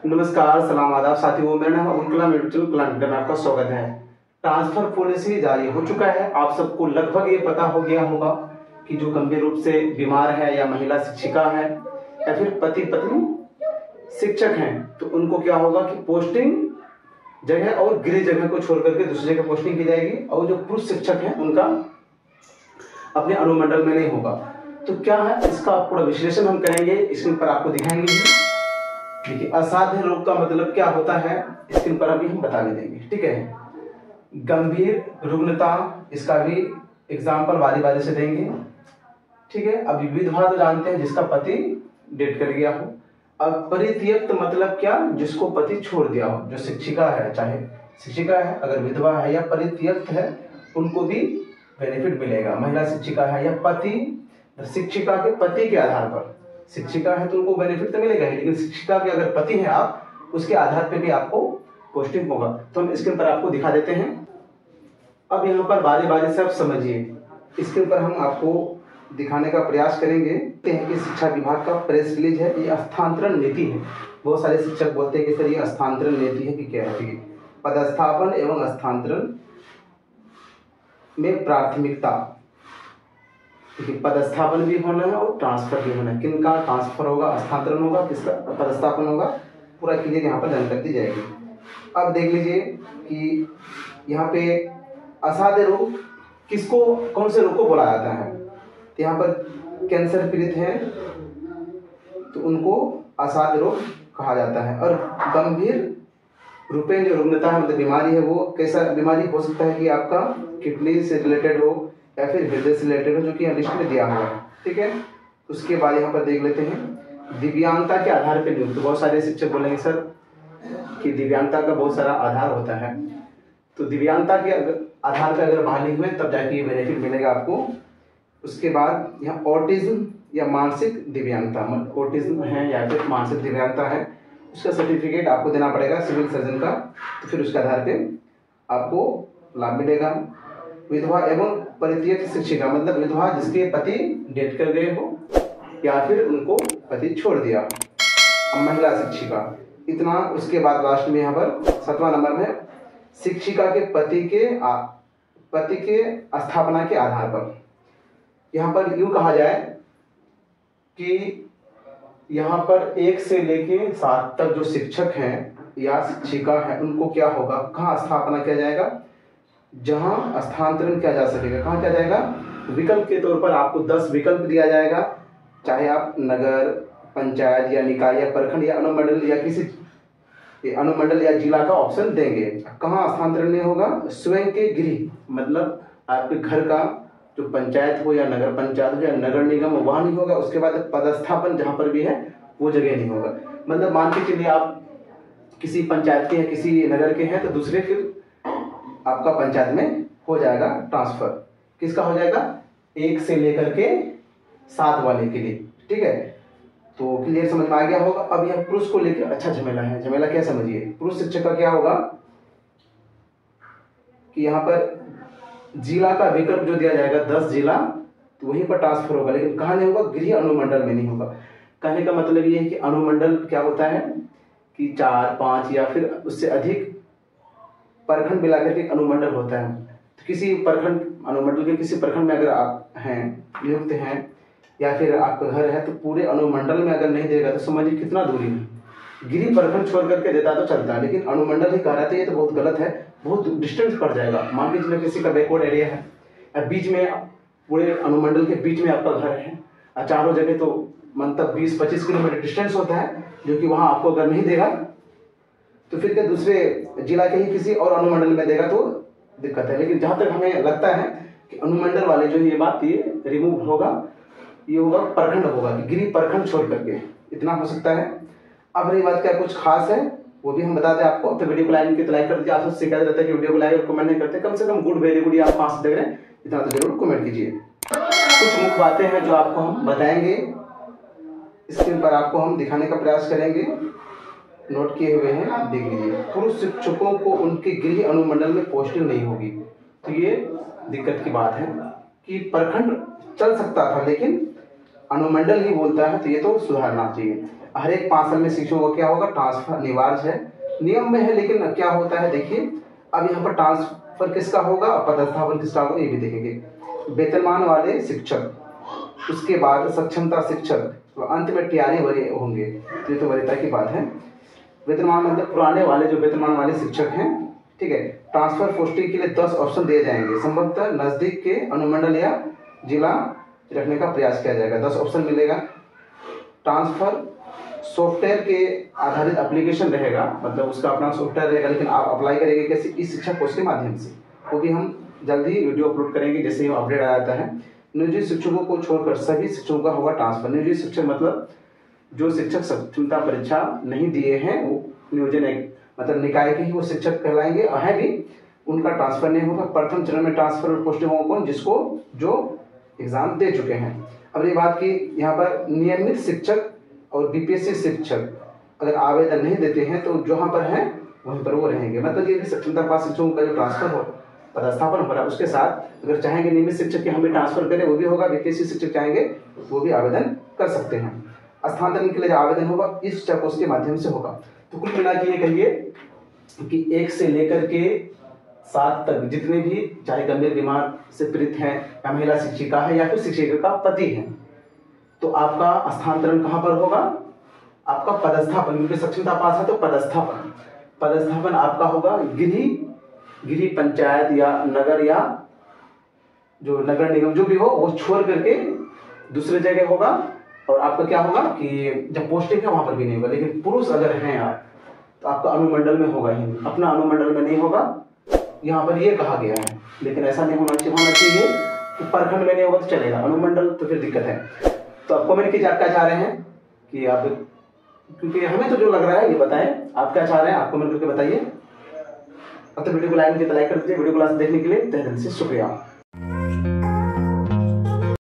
नमस्कार, सलाम, आदाब साथियों। मेरा नाम अब्दुल कलाम, यूट्यूब कलाम में आपका स्वागत है। ट्रांसफर पॉलिसी जारी हो चुका है। आप सबको लगभग ये पता हो गया होगा कि जो गंभीर रूप से बीमार है या महिला शिक्षिका है या फिर पति पत्नी शिक्षक हैं, तो उनको क्या होगा कि पोस्टिंग जगह और गृह जगह को छोड़ करके दूसरी जगह पोस्टिंग की जाएगी, और जो पुरुष शिक्षक हैं उनका अपने अनुमंडल में नहीं होगा। तो क्या है, इसका पूरा विश्लेषण हम करेंगे, स्क्रीन पर आपको दिखाएंगे। देखिए, असाध्य रोग का मतलब क्या होता है, स्क्रीन पर अभी हम बता देंगे। ठीक है, गंभीर रुग्णता, इसका भी एग्जाम्पल वादी से देंगे। ठीक है, अभी विधवा तो जानते हैं, जिसका पति डेथ कर गया हो। अब परित्यक्त मतलब क्या, जिसको पति छोड़ दिया हो। जो शिक्षिका है, चाहे शिक्षिका है, अगर विधवा है या परित्यक्त है, उनको भी बेनिफिट मिलेगा। महिला शिक्षिका है या पति, शिक्षिका के पति के आधार पर, शिक्षिका है तो उनको बेनिफिट तो मिलेगा ही, लेकिन शिक्षिका के अगर पति है आप, उसके आधार पे भी आपको पोस्टिंग होगा। तो हम स्क्रीन पर आपको दिखा देते हैं। अब यहाँ पर बारी बारी से आप समझिए। स्क्रीन पर हम आपको दिखाने का प्रयास करेंगे कि शिक्षा विभाग का प्रेस रिलीज है, ये स्थानांतरण नीति है। बहुत सारे शिक्षक बोलते हैं कि सर ये स्थानांतरण नीति है कि क्या है। पदस्थापन एवं स्थानांतरण में प्राथमिकता, पदस्थापन भी होना है और ट्रांसफर भी होना है। किनका ट्रांसफर होगा, स्थानांतरण होगा, किसका पदस्थापन होगा, पूरा क्लियर यहाँ पर जानकारी दी जाएगी। अब देख लीजिए कि यहाँ पे असाध्य रोग किसको, कौन से रोग को बोला जाता है। तो यहाँ पर कैंसर पीड़ित हैं तो उनको असाध्य रोग कहा जाता है। और गंभीर रूपेण जो रुग्णता है, मतलब बीमारी है, वो कैसा बीमारी हो सकता है कि आपका किडनी से रिलेटेड हो या फिर हृदय से रिलेटेड हो, जो कि लिस्ट में दिया हुआ है। ठीक है, उसके बाद यहाँ पर देख लेते हैं दिव्यांगता के आधार पर नियुक्त। बहुत सारे शिक्षक बोलेंगे सर कि दिव्यांगता का बहुत सारा आधार होता है, तो दिव्यांगता के आधार पर अगर बहाली हुए तब जाके ये बेनिफिट मिलेगा आपको। उसके बाद यहाँ ऑटिज्म या मानसिक दिव्यांगता, ऑटिज्म है या फिर मानसिक दिव्यांगता है, उसका सर्टिफिकेट आपको देना पड़ेगा सिविल सर्जन का, तो फिर उसके आधार पे आपको लाभ मिलेगा। विधवा एवं परित्यक्त शिक्षिका, मतलब विधवा जिसके पति डेथ कर गए हो या फिर उनको पति छोड़ दिया। अब महिला शिक्षिका, इतना। उसके बाद लास्ट में यहाँ पर 7वां नंबर में शिक्षिका के पति के स्थापना के आधार पर। यहाँ पर यूँ कहा जाए कि यहाँ पर 1 से लेके 7 तक जो शिक्षक हैं या शिक्षिका है, उनको क्या होगा, कहाँ स्थापना किया जाएगा, जहाँ स्थानांतरण किया जा सकेगा। कहाँ किया जाएगा, विकल्प के तौर पर आपको 10 विकल्प दिया जाएगा, चाहे आप नगर पंचायत या निकाय या प्रखंड या अनुमंडल या किसी अनुमंडल या जिला का ऑप्शन देंगे। कहाँ स्थानांतरण नहीं होगा, स्वयं के गृह, मतलब आपके घर का जो पंचायत हो या नगर पंचायत हो या नगर निगम हो, वहाँ नहीं होगा। उसके बाद पदस्थापन जहाँ पर भी है वो जगह नहीं होगा। मतलब मान के चलिए आप किसी पंचायत के या किसी नगर के हैं, तो दूसरे फिर आपका पंचायत में हो जाएगा ट्रांसफर। किसका हो जाएगा, 1 से लेकर के 7 वाले के लिए। ठीक है, तो क्लियर समझ में आ गया होगा। अब यह पुरुष को लेकर अच्छा झमेला है। झमेला क्या समझिए, पुरुष शिक्षक का क्या होगा कि यहाँ पर जिला का विकल्प जो दिया जाएगा 10 जिला, तो वहीं पर ट्रांसफर होगा, लेकिन कहाँ नहीं होगा, गृह अनुमंडल में नहीं होगा। कहने का मतलब ये है कि अनुमंडल क्या होता है कि 4, 5 या फिर उससे अधिक प्रखंड मिलाकर के अनुमंडल होता है। तो किसी प्रखंड, अनुमंडल के किसी प्रखंड में अगर आप हैं, नियुक्त हैं, या फिर आपका घर है, तो पूरे अनुमंडल में अगर नहीं देगा तो समझिए कितना दूरी है। गिरी प्रखंड छोड़ करके देता तो चलता है, लेकिन अनुमंडल ही कह रहा था, ये तो बहुत गलत है, बहुत डिस्टेंस पड़ जाएगा। मान के चलिए किसी का बैकवर्ड एरिया है, अब बीच में पूरे अनुमंडल के बीच में आपका घर है, और चारों जगह तो मतलब 20-25 किलोमीटर डिस्टेंस होता है, जो कि वहाँ आपको अगर नहीं देगा तो फिर क्या दूसरे जिला के ही किसी और अनुमंडल में देगा तो दिक्कत है। लेकिन जहाँ तक हमें लगता है कि अनुमंडल वाले जो ये बात ये रिमूव होगा, ये होगा प्रखंड होगा, कि गिरी प्रखंड छोड़ करके, इतना हो सकता है। अब रही बात क्या कुछ खास है वो भी हम बता दें आपको। तो वीडियो को लाइक कर दीजिए। आप सबसे शिकायत रहता है कि वीडियो को लाइक और कमेंट नहीं करते, कम से कम गुड वेरी गुड या आप 5 से देख रहे हैं, इतना तो जरूर कमेंट कीजिए। कुछ मुख्य बातें हैं जो आपको हम बताएंगे, स्क्रीन पर आपको हम दिखाने का प्रयास करेंगे, नोट किए हुए हैं, देख लीजिए। पुरुष शिक्षकों को उनके गृह अनुमंडल में पोस्टिंग नहीं होगी, तो ये दिक्कत की बात है कि प्रखंड चल सकता था लेकिन अनुमंडल ही बोलता है, तो ये तो सुधारना चाहिए। हर एक 5 साल में शिक्षकों का क्या होगा, ट्रांसफर अनिवार्य है, नियम में है। लेकिन क्या होता है देखिए, अब यहाँ पर ट्रांसफर किसका होगा, पदस्थापन किसका होगा, ये भी देखेंगे। वेतनमान वाले शिक्षक, उसके बाद सक्षमता शिक्षक, तो अंत में टीआरई वरीय होंगे। ये तो वरीयता की बात है। वेतनमान मतलब पुराने वाले जो वेतनमान वाले शिक्षक हैं, ठीक है। ट्रांसफर पोस्टिंग के लिए 10 ऑप्शन दिए जाएंगे, संभवतः नजदीक के अनुमंडल या जिला रखने का प्रयास किया जाएगा। 10 ऑप्शन मिलेगा। ट्रांसफर सॉफ्टवेयर के आधारित एप्लीकेशन रहेगा, मतलब उसका अपना सॉफ्टवेयर रहेगा, लेकिन आप अप्लाई करेंगे कैसे, इस शिक्षा कोर्स के माध्यम से। वो भी हम जल्द ही वीडियो अपलोड करेंगे जैसे ही अपडेट आ जाता है। नियोजित शिक्षकों को छोड़कर सभी शिक्षकों का होगा ट्रांसफर। नियोजित शिक्षक मतलब जो शिक्षक सक्षमता परीक्षा नहीं दिए हैं, वो नियोजन मतलब निकाय के ही वो शिक्षक कहलाएंगे, है भी, उनका ट्रांसफर नहीं होगा। प्रथम चरण में ट्रांसफर पोस्टिंग होगा कौन, जिसको जो एग्जाम दे चुके हैं। अब ये बात की यहाँ पर नियमित शिक्षक और बीपीएससी शिक्षक अगर आवेदन नहीं देते हैं तो जहाँ पर हैं वहीं पर वो रहेंगे। मतलब ये सक्षमता पास शिक्षकों का जो ट्रांसफर हो, पदस्थापन हो रहा है, उसके साथ अगर चाहेंगे नियमित शिक्षक की हमें ट्रांसफर करें वो भी होगा, बीपीएससी शिक्षक चाहेंगे वो भी आवेदन कर सकते हैं। स्थानांतरण के लिए जो आवेदन होगा इस शिक्षा कोर्स के माध्यम से होगा। तो कुल मिला के ये कहिए कि 1 से लेकर के 7 तक जितने भी, चाहे गंभीर बीमार से पीड़ित हैं या महिला शिक्षिका है या फिर शिक्षिका का पति है, तो आपका स्थानांतरण कहाँ पर होगा, आपका पदस्थापन, क्योंकि सक्षमता पास है तो पदस्थापन आपका होगा गृह पंचायत या नगर या जो नगर निगम जो भी हो वो छोड़ करके दूसरे जगह होगा। और आपका क्या होगा कि जब पोस्टिंग है वहां पर भी नहीं होगा। लेकिन पुरुष अगर हैं आप तो आपका अनुमंडल में होगा ही, अपना अनुमंडल में नहीं होगा, यहाँ पर ये कहा गया है। लेकिन ऐसा नहीं होना चाहिए कि प्रखंड में नहीं होगा तो चलेगा, अनुमंडल तो फिर दिक्कत है। तो आप कमेंट कीजिए आप क्या चाह रहे हैं कि आप, क्योंकि हमें तो जो लग रहा है ये बताएं, आप क्या चाह रहे हैं, आप कमेंट करके बताइए। अब तो वीडियो को लाइक कर दीजिए। वीडियो को लास्ट देखने के लिए तहे दिल से शुक्रिया।